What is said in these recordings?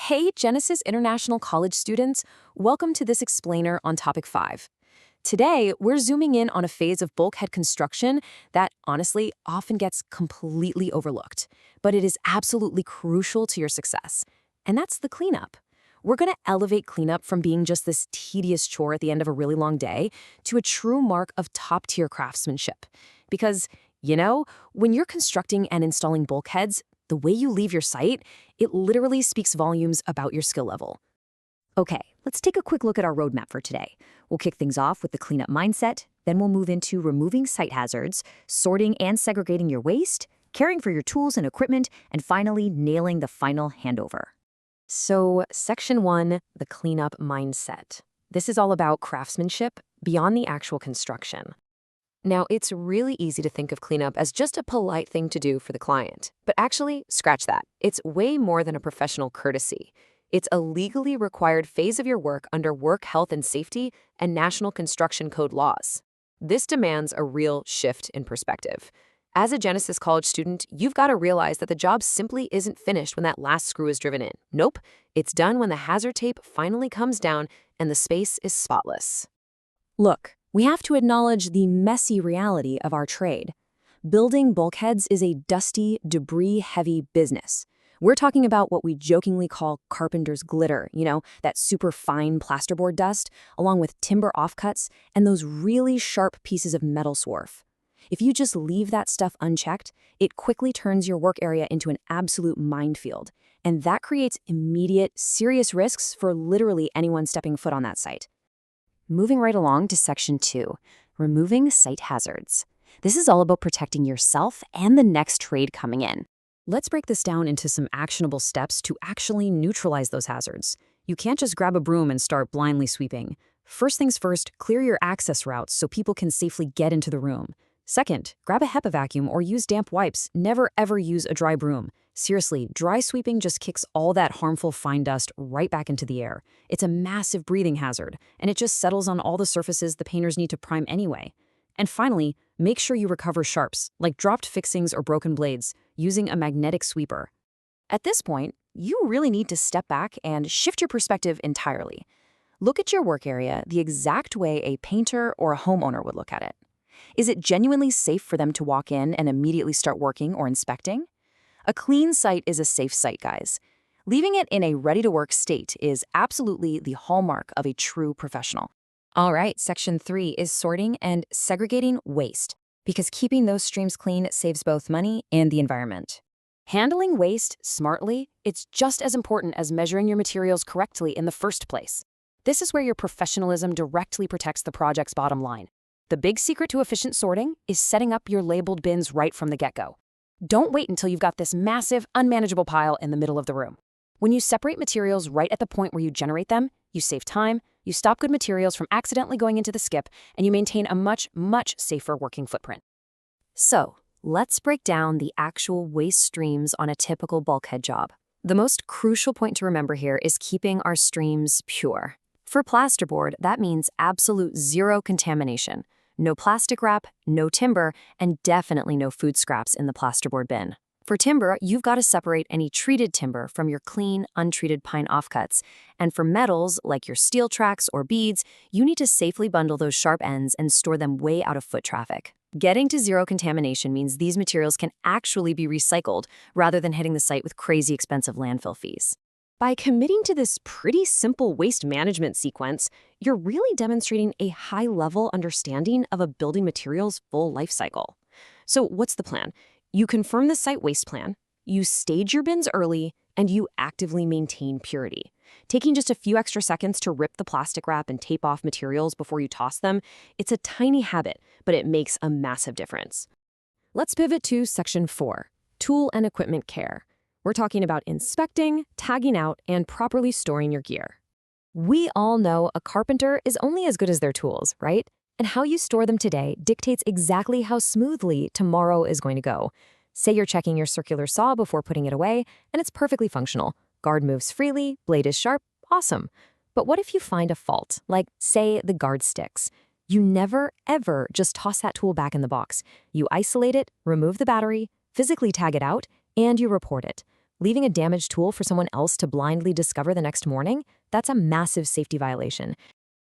Hey, Genesis International College students, welcome to this explainer on Topic 5. Today, we're zooming in on a phase of bulkhead construction that, honestly, often gets completely overlooked, but it is absolutely crucial to your success, and that's the cleanup. We're going to elevate cleanup from being just this tedious chore at the end of a really long day to a true mark of top-tier craftsmanship. Because, when you're constructing and installing bulkheads, the way you leave your site, it literally speaks volumes about your skill level. Okay, let's take a quick look at our roadmap for today. We'll kick things off with the cleanup mindset, then we'll move into removing site hazards, sorting and segregating your waste, caring for your tools and equipment, and finally nailing the final handover. So, Section 1, the cleanup mindset. This is all about craftsmanship beyond the actual construction. Now, it's really easy to think of cleanup as just a polite thing to do for the client. But actually, scratch that. It's way more than a professional courtesy. It's a legally required phase of your work under work health and safety and National Construction Code laws. This demands a real shift in perspective. As a Genesis College student, you've got to realize that the job simply isn't finished when that last screw is driven in. Nope, it's done when the hazard tape finally comes down and the space is spotless. Look, we have to acknowledge the messy reality of our trade. Building bulkheads is a dusty, debris-heavy business. We're talking about what we jokingly call carpenter's glitter, that super fine plasterboard dust, along with timber offcuts and those really sharp pieces of metal swarf. If you just leave that stuff unchecked, it quickly turns your work area into an absolute minefield, and that creates immediate, serious risks for literally anyone stepping foot on that site. Moving right along to Section 2, removing site hazards. This is all about protecting yourself and the next trade coming in. Let's break this down into some actionable steps to actually neutralize those hazards. You can't just grab a broom and start blindly sweeping. First things first, clear your access routes so people can safely get into the room. Second, grab a HEPA vacuum or use damp wipes. Never ever use a dry broom. Seriously, dry sweeping just kicks all that harmful fine dust right back into the air. It's a massive breathing hazard, and it just settles on all the surfaces the painters need to prime anyway. And finally, make sure you recover sharps, like dropped fixings or broken blades, using a magnetic sweeper. At this point, you really need to step back and shift your perspective entirely. Look at your work area the exact way a painter or a homeowner would look at it. Is it genuinely safe for them to walk in and immediately start working or inspecting? A clean site is a safe site, guys. Leaving it in a ready-to-work state is absolutely the hallmark of a true professional. All right, Section 3 is sorting and segregating waste, because keeping those streams clean saves both money and the environment. Handling waste smartly, it's just as important as measuring your materials correctly in the first place. This is where your professionalism directly protects the project's bottom line. The big secret to efficient sorting is setting up your labeled bins right from the get-go. Don't wait until you've got this massive, unmanageable pile in the middle of the room. When you separate materials right at the point where you generate them, you save time, you stop good materials from accidentally going into the skip, and you maintain a much, much safer working footprint. So, let's break down the actual waste streams on a typical bulkhead job. The most crucial point to remember here is keeping our streams pure. For plasterboard, that means absolute zero contamination. No plastic wrap, no timber, and definitely no food scraps in the plasterboard bin. For timber, you've got to separate any treated timber from your clean, untreated pine offcuts. And for metals, like your steel tracks or beads, you need to safely bundle those sharp ends and store them way out of foot traffic. Getting to zero contamination means these materials can actually be recycled rather than hitting the site with crazy expensive landfill fees. By committing to this pretty simple waste management sequence, you're really demonstrating a high-level understanding of a building material's full life cycle. So what's the plan? You confirm the site waste plan, you stage your bins early, and you actively maintain purity. Taking just a few extra seconds to rip the plastic wrap and tape off materials before you toss them, it's a tiny habit, but it makes a massive difference. Let's pivot to Section 4, tool and equipment care. We're talking about inspecting, tagging out, and properly storing your gear. We all know a carpenter is only as good as their tools, right? And how you store them today dictates exactly how smoothly tomorrow is going to go. Say you're checking your circular saw before putting it away, and it's perfectly functional. Guard moves freely, blade is sharp, awesome. But what if you find a fault, like, say, the guard sticks? You never, ever just toss that tool back in the box. You isolate it, remove the battery, physically tag it out, and you report it. Leaving a damaged tool for someone else to blindly discover the next morning, that's a massive safety violation.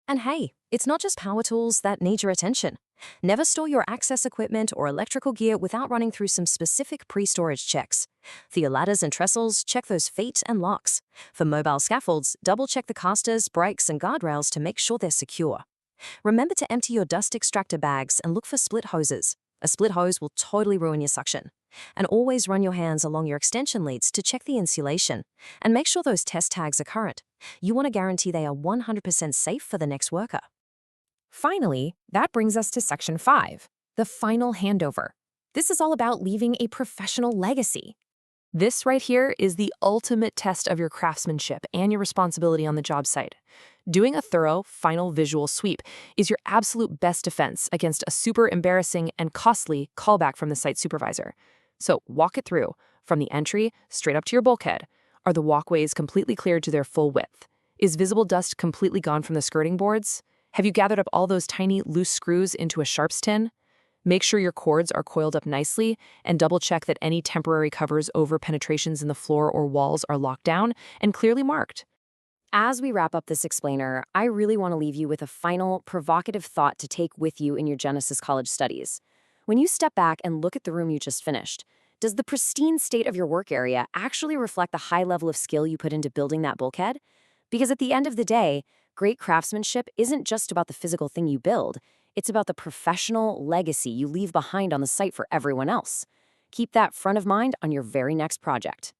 And hey, it's not just power tools that need your attention. Never store your access equipment or electrical gear without running through some specific pre-storage checks. For your ladders and trestles, check those feet and locks. For mobile scaffolds, double-check the casters, brakes, and guardrails to make sure they're secure. Remember to empty your dust extractor bags and look for split hoses. A split hose will totally ruin your suction. And always run your hands along your extension leads to check the insulation. And make sure those test tags are current. You want to guarantee they are 100% safe for the next worker. Finally, that brings us to Section 5, the final handover. This is all about leaving a professional legacy. This right here is the ultimate test of your craftsmanship and your responsibility on the job site. Doing a thorough, final visual sweep is your absolute best defense against a super embarrassing and costly callback from the site supervisor. So walk it through, from the entry straight up to your bulkhead. Are the walkways completely cleared to their full width? Is visible dust completely gone from the skirting boards? Have you gathered up all those tiny, loose screws into a sharps tin? Make sure your cords are coiled up nicely and double-check that any temporary covers over penetrations in the floor or walls are locked down and clearly marked. As we wrap up this explainer, I really want to leave you with a final, provocative thought to take with you in your Genesis College studies. When you step back and look at the room you just finished, does the pristine state of your work area actually reflect the high level of skill you put into building that bulkhead? Because at the end of the day, great craftsmanship isn't just about the physical thing you build, it's about the professional legacy you leave behind on the site for everyone else. Keep that front of mind on your very next project.